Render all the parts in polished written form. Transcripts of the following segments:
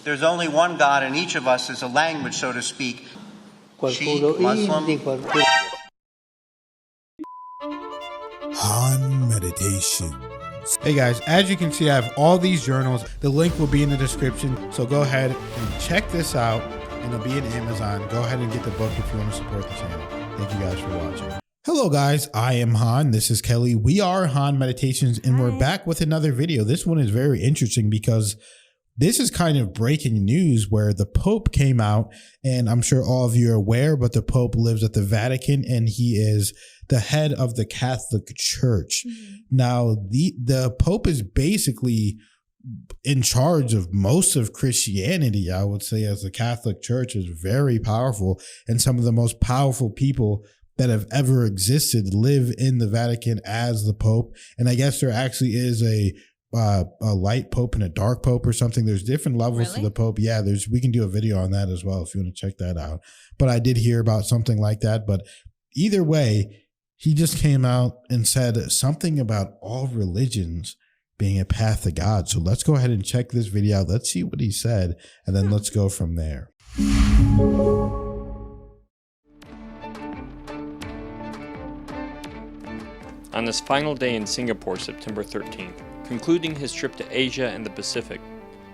There's only one God, and each of us is a language, so to speak. Qualcuno Sikh, Muslim. Hindi, qualcuno... Han Meditations. Hey guys, as you can see, I have all these journals. The link will be in the description. So go ahead and check this out, and it'll be in Amazon. Go ahead and get the book if you want to support the channel. Thank you guys for watching. Hello guys, I am Han. This is Kelly. We are Han Meditations, and we're back with another video. This one is very interesting because this is kind of breaking news where the Pope came out, and I'm sure all of you are aware, but the Pope lives at the Vatican and he is the head of the Catholic Church. Now, the Pope is basically in charge of most of Christianity, I would say, as the Catholic Church is very powerful, and some of the most powerful people that have ever existed live in the Vatican as the Pope. And I guess there actually is a light pope and a dark pope or something. There's different levels to the Pope. Yeah, we can do a video on that as well if you want to check that out. But I did hear about something like that. But either way, he just came out and said something about all religions being a path to God. So let's go ahead and check this video out. Let's see what he said, and then let's go from there. On this final day in Singapore, September 13th, concluding his trip to Asia and the Pacific,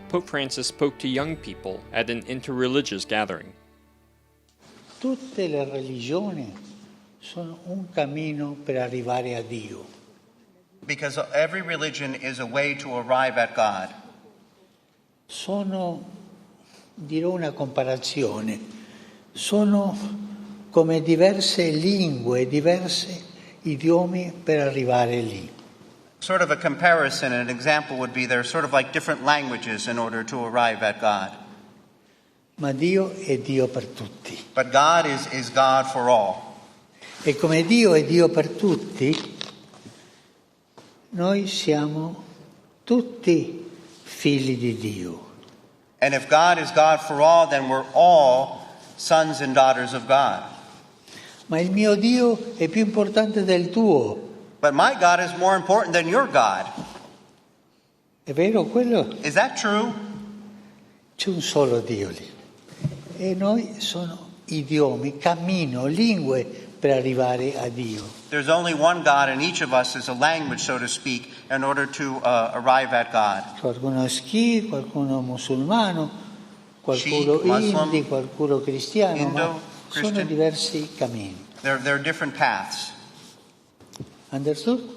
Pope Francis spoke to young people at an interreligious gathering. Tutte le religioni sono un cammino per arrivare a Dio. Because every religion is a way to arrive at God. Dirò una comparazione, sono come diverse lingue, diversi idiomi per arrivare lì. Sort of a comparison, an example would be they're sort of like different languages in order to arrive at God. Ma Dio è Dio per tutti. But God is God for all. E come Dio è Dio per tutti, noi siamo tutti figli di Dio. And if God is God for all, then we're all sons and daughters of God. Ma il mio Dio è più importante del tuo. But my God is more important than your God. È vero quello? Is that true? C'è un solo Dio lì. E noi sono idiomi, cammino, lingue per arrivare a Dio. There's only one God, and each of us is a language, so to speak, in order to arrive at God. Qualcuno è Sikh, qualcuno musulmano, qualcuno Sikh, Muslim, Hindi, qualcuno cristiano, Indo, ma sono Christian. diversi cammini. There are different paths. Understood?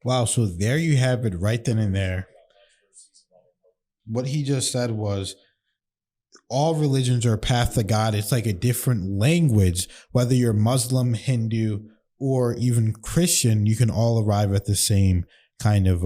Wow, so there you have it right then and there. What he just said was all religions are a path to God. It's like a different language. Whether you're Muslim, Hindu, or even Christian, you can all arrive at the same kind of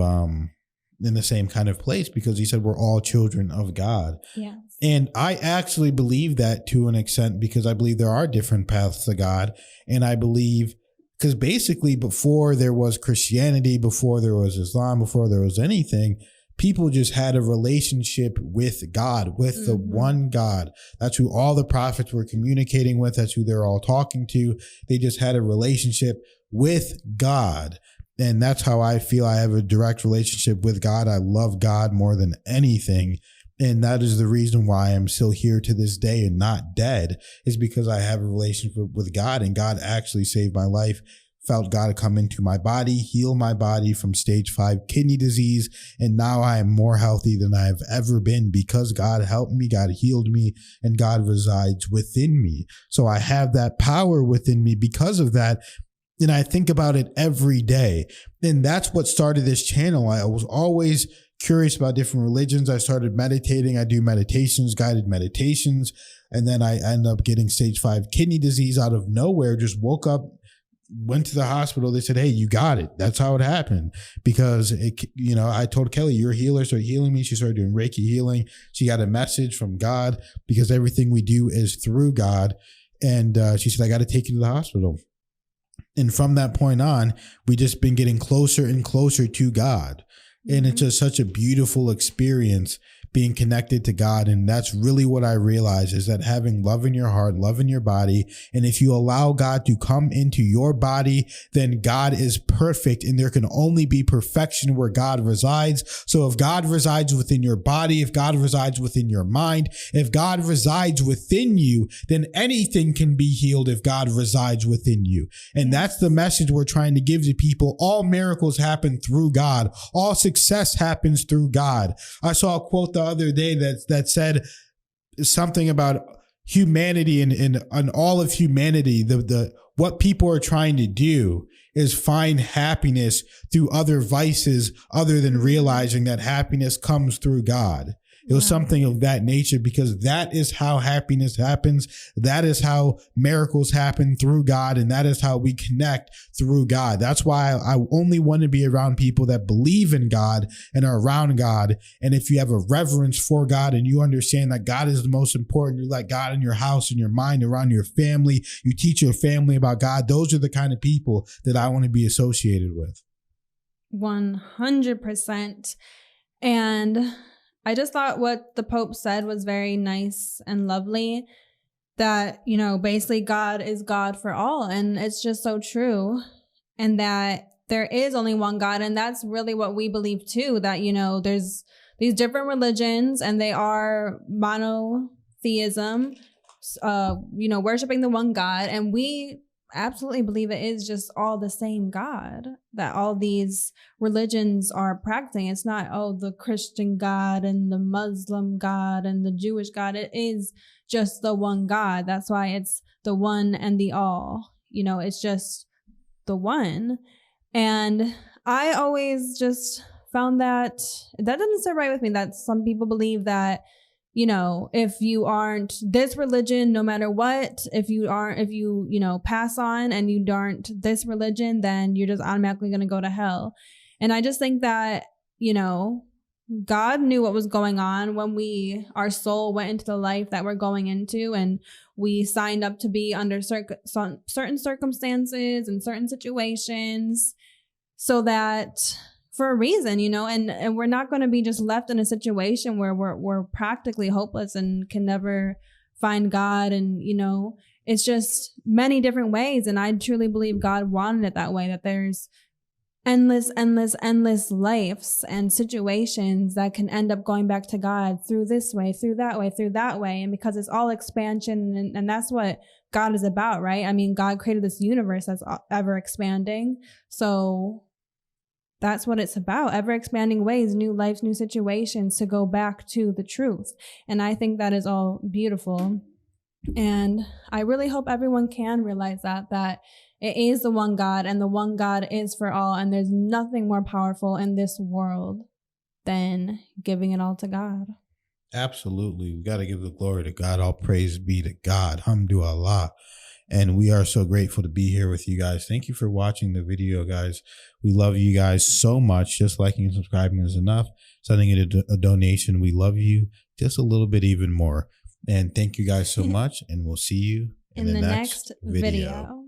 in the same kind of place, because he said we're all children of God. Yes. And I actually believe that to an extent, because I believe there are different paths to God. And I believe, because basically before there was Christianity, before there was Islam, before there was anything, people just had a relationship with God, with the one God. That's who all the prophets were communicating with. That's who they're all talking to. They just had a relationship with God. And that's how I feel I have a direct relationship with God. I love God more than anything. And that is the reason why I'm still here to this day and not dead, is because I have a relationship with God, and God actually saved my life. Felt God come into my body, heal my body from stage 5 kidney disease. And now I am more healthy than I've ever been, because God helped me, God healed me, and God resides within me. So I have that power within me because of that. And I think about it every day. And that's what started this channel. I was always curious about different religions. I started meditating. I do meditations, guided meditations. And then I end up getting stage 5 kidney disease out of nowhere. Just woke up, went to the hospital. They said, hey, you got it. That's how it happened. Because, I told Kelly, you're a healer, started healing me. She started doing Reiki healing. She got a message from God, because everything we do is through God. And she said, I got to take you to the hospital. And from that point on, we just been getting closer and closer to God. And it's just such a beautiful experience, being connected to God. And that's really what I realized, is that having love in your heart, love in your body. And if you allow God to come into your body, then God is perfect, and there can only be perfection where God resides. So if God resides within your body, if God resides within your mind, if God resides within you, then anything can be healed if God resides within you. And that's the message we're trying to give to people. All miracles happen through God. All success happens through God. I saw a quote the other day that said something about humanity and all of humanity. The what people are trying to do is find happiness through other vices other than realizing that happiness comes through God. It was something of that nature, because that is how happiness happens. That is how miracles happen, through God. And that is how we connect through God. That's why I only want to be around people that believe in God and are around God. And if you have a reverence for God and you understand that God is the most important, you let God in your house, in your mind, around your family, you teach your family about God. Those are the kind of people that I want to be associated with. 100%. And I just thought what the Pope said was very nice and lovely, that, you know, basically God is God for all. And it's just so true. And that there is only one God. And that's really what we believe too, that, you know, there's these different religions and they are monotheism, you know, worshiping the one God. And we absolutely believe it is just all the same God that all these religions are practicing. It's not, oh, the Christian God and the Muslim God and the Jewish God. It is just the one God. That's why it's the one and the all. You know, it's just the one. And I always just found that doesn't sit right with me, that some people believe that, you know, if you aren't this religion, no matter what, if you, you know, pass on and you aren't this religion, then you're just automatically going to go to hell. And I just think that, you know, God knew what was going on when our soul went into the life that we're going into, and we signed up to be under certain circumstances and certain situations, so that for a reason, you know, and we're not going to be just left in a situation where we're practically hopeless and can never find God. And, you know, it's just many different ways. And I truly believe God wanted it that way, that there's endless lives and situations that can end up going back to God through this way, through that way, through that way. And because it's all expansion, and that's what God is about, right? I mean, God created this universe that's ever expanding. So that's what it's about, ever expanding ways, new lives, new situations to go back to the truth. And I think that is all beautiful. And I really hope everyone can realize that it is the one God, and the one God is for all. And there's nothing more powerful in this world than giving it all to God. Absolutely. We got to give the glory to God. All praise be to God. Hamdulillah. And we are so grateful to be here with you guys. Thank you for watching the video, guys. We love you guys so much. Just liking and subscribing is enough. Sending it a donation. We love you just a little bit even more. And thank you guys so much. And we'll see you in the next video.